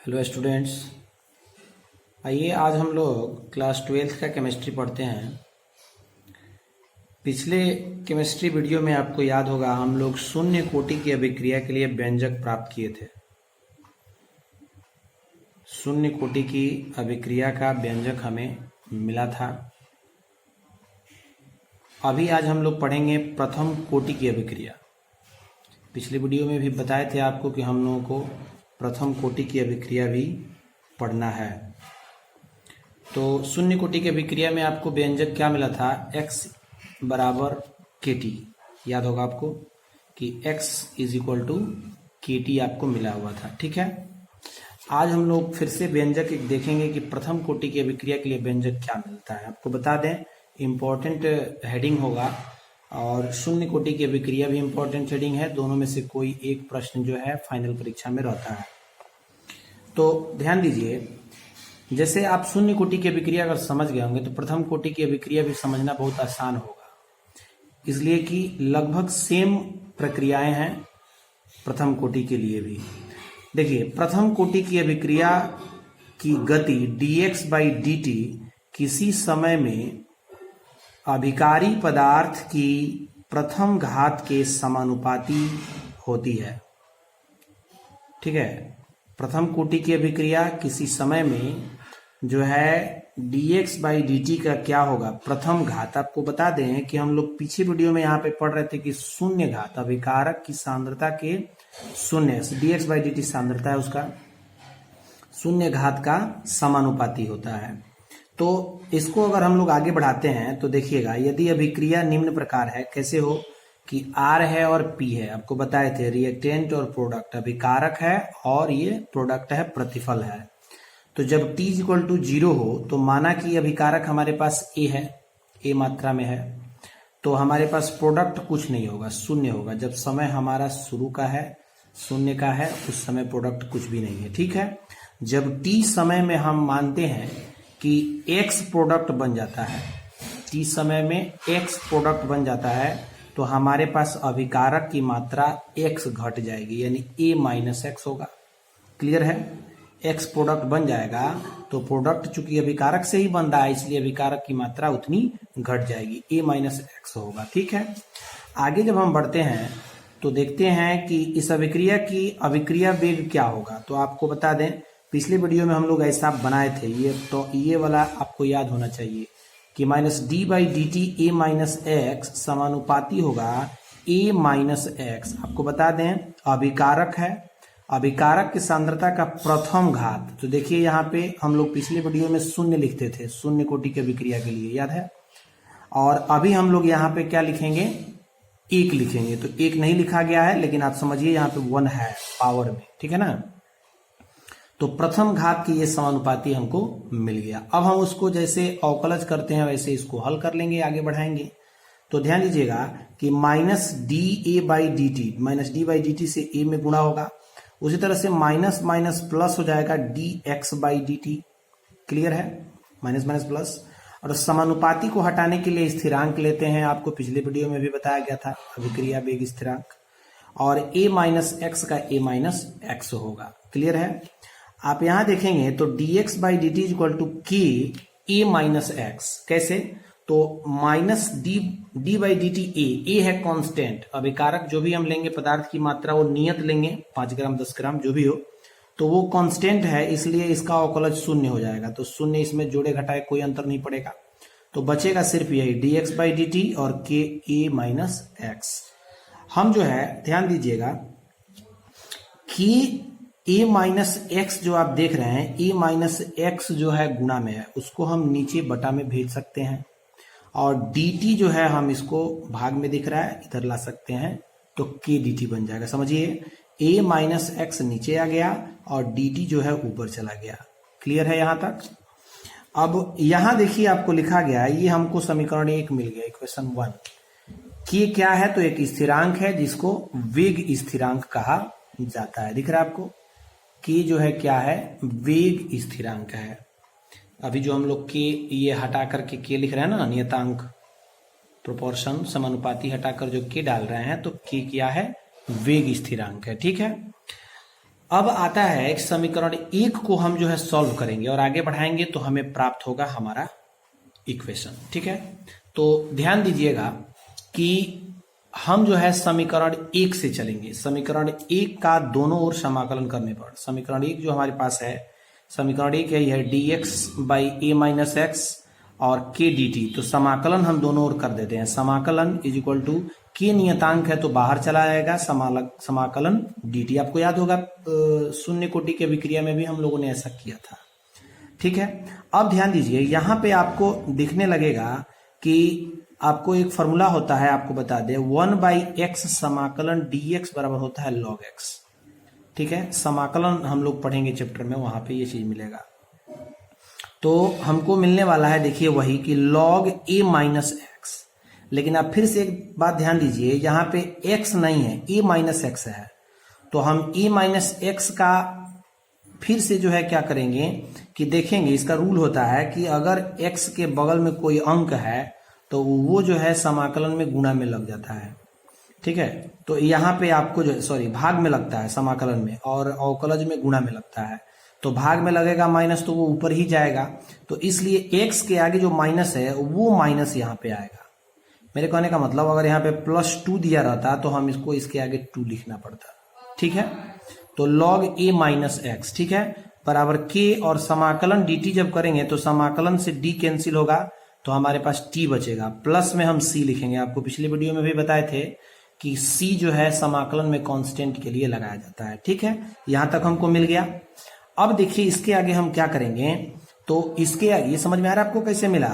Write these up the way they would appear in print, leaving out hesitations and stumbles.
Hello students, आइए आज हम लोग क्लास 12th का केमिस्ट्री पढ़ते हैं। पिछले केमिस्ट्री वीडियो में आपको याद होगा हम लोग शून्य कोटि की अभिक्रिया के लिए व्यंजक प्राप्त किए थे। शून्य कोटि की अभिक्रिया का व्यंजक हमें मिला था। अभी आज हम लोग पढ़ेंगे प्रथम कोटि की अभिक्रिया। पिछले वीडियो में भी बताए थे आपको कि हम लोगों को प्रथम कोटि की अभिक्रिया भी पढ़ना है। तो शून्य कोटि की अभिक्रिया में आपको व्यंजक क्या मिला था? x बराबर kT। याद होगा आपको कि x is equal to kT आपको मिला हुआ था। ठीक है, आज हम लोग फिर से व्यंजक एक देखेंगे कि प्रथम कोटि की अभिक्रिया के लिए व्यंजक क्या मिलता है। आपको बता दें, इम्पोर्टेंट हेडिंग होगा और शून्य कोटि की अभिक्रिया भी इम्पोर्टेंट हेडिंग है। दोनों में से कोई एक प्रश्न जो है फाइनल परीक्षा में रहता है। तो ध्यान दीजिए, जैसे आप शून्य कोटि की अभिक्रिया अगर समझ गए होंगे तो प्रथम कोटि की अभिक्रिया भी समझना बहुत आसान होगा, इसलिए कि लगभग सेम प्रक्रियाएं हैं प्रथम कोटि के लिए भी। देखिए, प्रथम कोटि की अभिक्रिया की गति dx by dt किसी समय में अभिकारी पदार्थ की प्रथम घात के समानुपाती होती है। ठीक है, प्रथम कोटि की अभिक्रिया किसी समय में जो है dx by dt का क्या होगा? प्रथम घात। आपको बता दें कि हम लोग पीछे वीडियो में यहाँ पे पढ़ रहे थे कि शून्य घात अभिकारक की सांद्रता के शून्य dx by dt सांद्रता है, उसका शून्य घात का समानुपाती होता है। तो इसको अगर हम लोग आगे बढ़ाते हैं तो देखिएगा, यदि अभिक्रिया निम्न प्रकार है, कैसे हो कि R है और P है। आपको बताए थे रिएक्टेंट और प्रोडक्ट, अभिकारक है और ये प्रोडक्ट है, प्रतिफल है। तो जब T इक्वल टू 0 हो तो माना कि अभिकारक हमारे पास A है, A मात्रा में है, तो हमारे पास प्रोडक्ट कुछ नहीं होगा, शून्य होगा। जब समय हमारा शुरू का है, शून्य का है, उस समय प्रोडक्ट कुछ भी नहीं है। ठीक है, जब T समय में हम मानते हैं कि X प्रोडक्ट बन जाता है, T समय में X प्रोडक्ट बन जाता है, तो हमारे पास अभिकारक की मात्रा X घट जाएगी, यानी A माइनस एक्स होगा। क्लियर है? X प्रोडक्ट बन जाएगा तो प्रोडक्ट चूंकि अभिकारक से ही बन रहा है, इसलिए अभिकारक की मात्रा उतनी घट जाएगी, A माइनस एक्स होगा। ठीक है, आगे जब हम बढ़ते हैं तो देखते हैं कि इस अभिक्रिया की अभिक्रिया वेग क्या होगा। तो आपको बता दें, पिछले वीडियो में हम लोग ऐसा बनाए थे, ये वाला आपको याद होना चाहिए कि minus d by D t A minus x समानुपाती होगा ए माइनस एक्स। आपको बता दें अभिकारक है, अभिकारक की सांद्रता का प्रथम घात। तो देखिए यहाँ पे हम लोग पिछले वीडियो में शून्य लिखते थे शून्य कोटि की अभिक्रिया के लिए, याद है? और अभी हम लोग यहाँ पे क्या लिखेंगे? एक लिखेंगे। तो एक नहीं लिखा गया है, लेकिन आप समझिए यहाँ पे 1 है पावर में। ठीक है ना? तो प्रथम घात की ये समानुपाती हमको मिल गया। अब हम उसको जैसे अवकलज करते हैं वैसे इसको हल कर लेंगे, आगे बढ़ाएंगे। तो ध्यान दीजिएगा कि minus D A by D T, minus d by D T से ए में गुणा होगा। उसी तरह से माइनस माइनस प्लस हो जाएगा D X by D T. Clear है? Minus minus plus. और समानुपाती को हटाने के लिए स्थिरांक लेते हैं, आपको पिछले वीडियो में भी बताया गया था, अभिक्रिया वेग स्थिरांक। और ए माइनस एक्स का ए माइनस एक्स होगा। क्लियर है? आप यहां देखेंगे तो dx by D t equal to k a minus x. कैसे? तो minus d by D t a है कांस्टेंट, अभिकारक जो भी हम लेंगे पदार्थ की मात्रा वो नियत लेंगे, 5 ग्राम 10 ग्राम जो भी हो, तो वो कांस्टेंट है, इसलिए इसका अवकलज शून्य हो जाएगा। तो शून्य इसमें जोड़े घटाए कोई अंतर नहीं पड़ेगा, तो बचेगा सिर्फ यही dx बाई डी टी और के ए माइनस एक्स। हम जो है ध्यान दीजिएगा कि ए माइनस एक्स जो आप देख रहे हैं, ए माइनस एक्स जो है गुणा में है, उसको हम नीचे बटा में भेज सकते हैं। और dt जो है हम इसको भाग में दिख रहा है, इधर ला सकते हैं, तो k dt बन जाएगा। समझिए, a माइनस एक्स नीचे आ गया और dt जो है ऊपर चला गया। क्लियर है यहां तक? अब यहां देखिए आपको लिखा गया है, ये हमको समीकरण 1 मिल गया, इक्वेशन 1। k क्या है? तो एक स्थिरांक है जिसको वेग स्थिरांक कहा जाता है। दिख रहा है आपको? k जो है क्या है? वेग स्थिरांक है। अभी जो हम लोग k ये हटा करके k लिख रहे हैं ना, नियतांक प्रोपोर्शन समानुपाती हटाकर जो k डाल रहे हैं, तो k क्या है? वेग स्थिरांक है। ठीक है, अब आता है एक समीकरण 1 को हम जो है सॉल्व करेंगे और आगे बढ़ाएंगे तो हमें प्राप्त होगा हमारा इक्वेशन। ठीक है, तो ध्यान दीजिएगा कि हम जो है समीकरण 1 से चलेंगे। समीकरण 1 का दोनों ओर समाकलन करने पर समीकरण 1 जो हमारे पास है, समीकरण 1 यही है dx by a minus x और k dt। तो समाकलन हम दोनों ओर कर देते हैं। समाकलन इज इक्वल टू k नियतांक है तो बाहर चला जाएगा, समाकलन dt। आपको याद होगा शून्य कोटि के अभिक्रिया में भी हम लोगों ने ऐसा किया था। ठीक है, अब ध्यान दीजिए यहाँ पे आपको दिखने लगेगा कि आपको एक फॉर्मूला होता है, आपको बता दे 1/x समाकलन dx बराबर होता है log x। ठीक है, समाकलन हम लोग पढ़ेंगे चैप्टर में, वहां पे ये चीज मिलेगा। तो हमको मिलने वाला है, देखिए वही कि log a माइनस एक्स। लेकिन आप फिर से एक बात ध्यान दीजिए, यहाँ पे x नहीं है, a माइनस एक्स है। तो हम a माइनस एक्स का फिर से जो है क्या करेंगे कि देखेंगे, इसका रूल होता है कि अगर x के बगल में कोई अंक है तो वो जो है समाकलन में गुणा में लग जाता है। ठीक है, तो यहाँ पे आपको जो सॉरी भाग में लगता है समाकलन में, और अवकलज में गुणा में लगता है। तो भाग में लगेगा माइनस तो वो ऊपर ही जाएगा, तो इसलिए x के आगे जो माइनस है वो माइनस यहाँ पे आएगा। मेरे कहने का मतलब अगर यहाँ पे +2 दिया रहता तो हम इसको इसके आगे 2 लिखना पड़ता। ठीक है, तो log a माइनस एक्स, ठीक है, बराबर k, और समाकलन dt जब करेंगे तो समाकलन से d कैंसिल होगा तो हमारे पास t बचेगा, प्लस में हम c लिखेंगे। आपको पिछले वीडियो में भी बताए थे कि c जो है समाकलन में कांस्टेंट के लिए लगाया जाता है। ठीक है, यहां तक हमको मिल गया। अब देखिए इसके आगे हम क्या करेंगे, तो इसके आगे ये समझ में आ रहा है आपको कैसे मिला,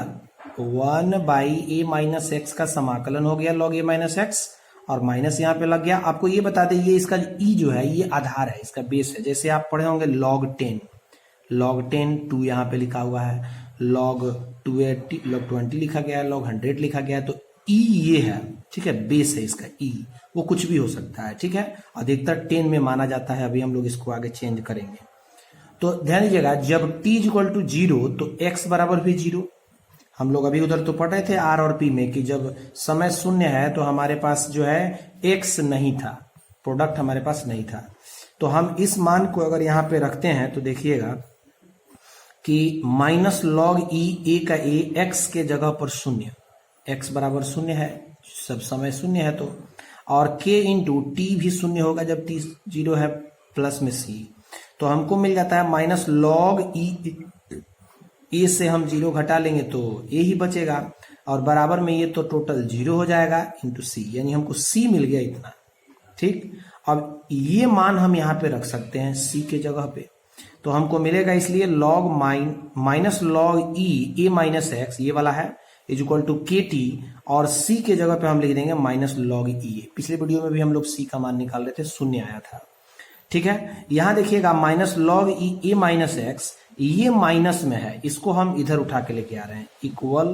1/a माइनस एक्स का समाकलन हो गया log a माइनस एक्स, और माइनस यहाँ पे लग गया। आपको ये बता दें, ये इसका e जो है ये आधार है, इसका बेस है। जैसे आप पढ़े होंगे log 10 2 यहाँ पे लिखा हुआ है, log 20 लिखा गया है, log 100 लिखा गया है। तो e ये है, ठीक है, बेस है इसका e, वो कुछ भी हो सकता है। ठीक है, अधिकतर 10 में माना जाता है, अभी हम लोग इसको आगे चेंज करेंगे। तो ध्यान दीजिएगा, जब t इक्वल टू 0 तो x बराबर भी 0। हम लोग अभी उधर तो पढ़ रहे थे r और p में कि जब समय शून्य है तो हमारे पास जो है x नहीं था, प्रोडक्ट हमारे पास नहीं था। तो हम इस मान को अगर यहाँ पे रखते हैं तो देखिएगा कि माइनस log e a का a, x के जगह पर 0, x बराबर 0 है, सब समय 0 है तो, और k इंटू टी भी 0 होगा जब t 0 है, प्लस में c। तो हमको मिल जाता है माइनस log e से हम 0 घटा लेंगे तो a ही बचेगा, और बराबर में ये तो टोटल 0 हो जाएगा इंटू c, यानी हमको c मिल गया इतना। ठीक, अब ये मान हम यहाँ पे रख सकते हैं c के जगह पे, तो हमको मिलेगा इसलिए log minus log e a minus x, ये वाला है, इज इक्वल टू के टी, और c के जगह पे हम लिख देंगे माइनस log e a। पिछले वीडियो में भी हम लोग c का मान निकाल रहे थे, 0 आया था। ठीक है, यहां देखिएगा minus log e a minus x, ये माइनस में है, इसको हम इधर उठा के लेके आ रहे हैं, इक्वल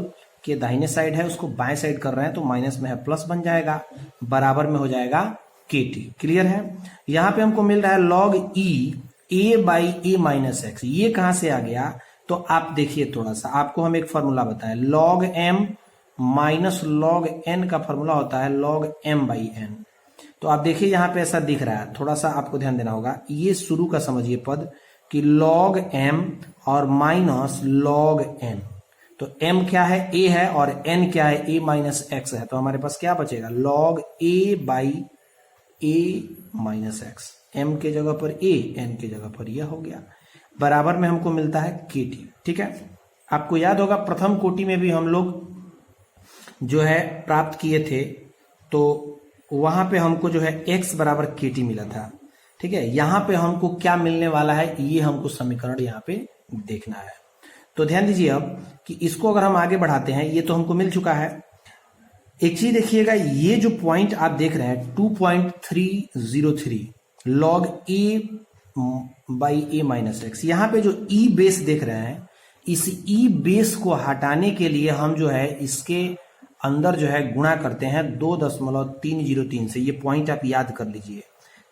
के दाहिने साइड है उसको बाएं साइड कर रहे हैं, तो माइनस में है प्लस बन जाएगा, बराबर में हो जाएगा के टी। क्लियर है, यहाँ पे हमको मिल रहा है log e a by a minus x. ये कहां से आ गया, तो आप देखिए थोड़ा सा, आपको हम एक फॉर्मूला बताएं, log m minus log n का फॉर्मूला होता है log m बाई n। तो आप देखिए यहाँ पे ऐसा दिख रहा है, थोड़ा सा आपको ध्यान देना होगा, ये शुरू का समझिए पद कि log m और माइनस log n। तो m क्या है, a है, और n क्या है, a माइनस एक्स है। तो हमारे पास क्या बचेगा, log a by a minus x, m के जगह पर a, n के जगह पर यह हो गया, बराबर में हमको मिलता है के टी। ठीक है, आपको याद होगा प्रथम कोटि में भी हम लोग जो है प्राप्त किए थे, तो वहां पे हमको जो है x बराबर के टी मिला था। ठीक है, यहां पे हमको क्या मिलने वाला है, ये हमको समीकरण यहाँ पे देखना है। तो ध्यान दीजिए अब कि इसको अगर हम आगे बढ़ाते हैं, ये तो हमको मिल चुका है। एक चीज देखिएगा, ये जो पॉइंट आप देख रहे हैं 2.303 log a by a minus x, यहाँ पे जो e बेस देख रहे हैं, इस e बेस को हटाने के लिए हम जो है इसके अंदर जो है गुणा करते हैं 2.303 से। ये पॉइंट आप याद कर लीजिए,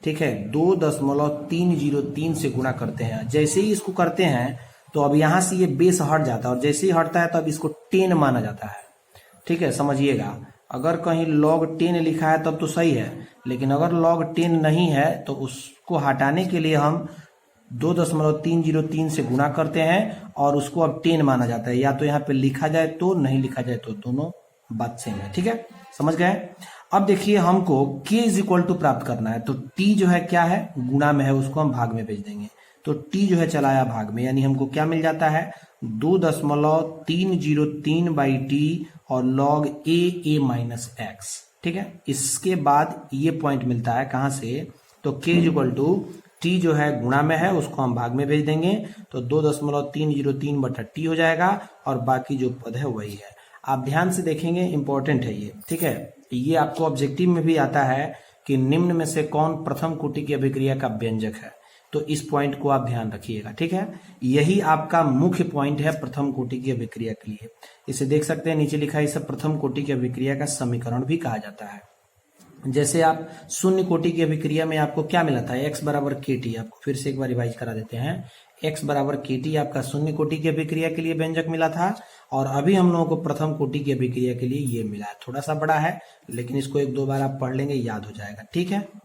ठीक है, 2.303 से गुणा करते हैं। जैसे ही इसको करते हैं तो अब यहां से ये बेस हट जाता है, और जैसे ही हटता है तो अब इसको 10 माना जाता है। ठीक है, समझिएगा, अगर कहीं log 10 लिखा है तब तो सही है, लेकिन अगर log 10 नहीं है तो उसको हटाने के लिए हम 2.303 से गुणा करते हैं और उसको अब 10 माना जाता है। या तो यहाँ पे लिखा जाए तो, नहीं लिखा जाए तो, दोनों बात सेम है। ठीक है, समझ गए। अब देखिए हमको k इज इक्वल टू प्राप्त करना है, तो t जो है क्या है, गुणा में है, उसको हम भाग में भेज देंगे। तो t जो है चलाया भाग में, यानी हमको क्या मिल जाता है 2.303 बाई टी और log a माइनस एक्स। ठीक है, इसके बाद ये पॉइंट मिलता है कहां से, तो k is equal to t जो है गुणा में है, उसको हम भाग में भेज देंगे, तो 2.303 बटा टी हो जाएगा और बाकी जो पद है वही है। आप ध्यान से देखेंगे, इंपॉर्टेंट है ये। ठीक है, ये आपको ऑब्जेक्टिव में भी आता है कि निम्न में से कौन प्रथम कोटि की अभिक्रिया का व्यंजक है, तो इस पॉइंट को आप ध्यान रखिएगा। ठीक है, यही आपका मुख्य पॉइंट है प्रथम कोटि की अभिक्रिया के लिए। इसे देख सकते हैं, नीचे लिखा है इसे प्रथम कोटि की अभिक्रिया का समीकरण भी कहा जाता है। जैसे आप शून्य कोटि की अभिक्रिया में आपको क्या मिला था, x बराबर के टी। आपको फिर से एक बार रिवाइज करा देते हैं, x बराबर के टी आपका शून्य कोटि की अभिक्रिया के लिए व्यंजक मिला था, और अभी हम लोगों को प्रथम कोटि की अभिक्रिया के लिए ये मिला है। थोड़ा सा बड़ा है, लेकिन इसको एक दो बार आप पढ़ लेंगे, याद हो जाएगा। ठीक है।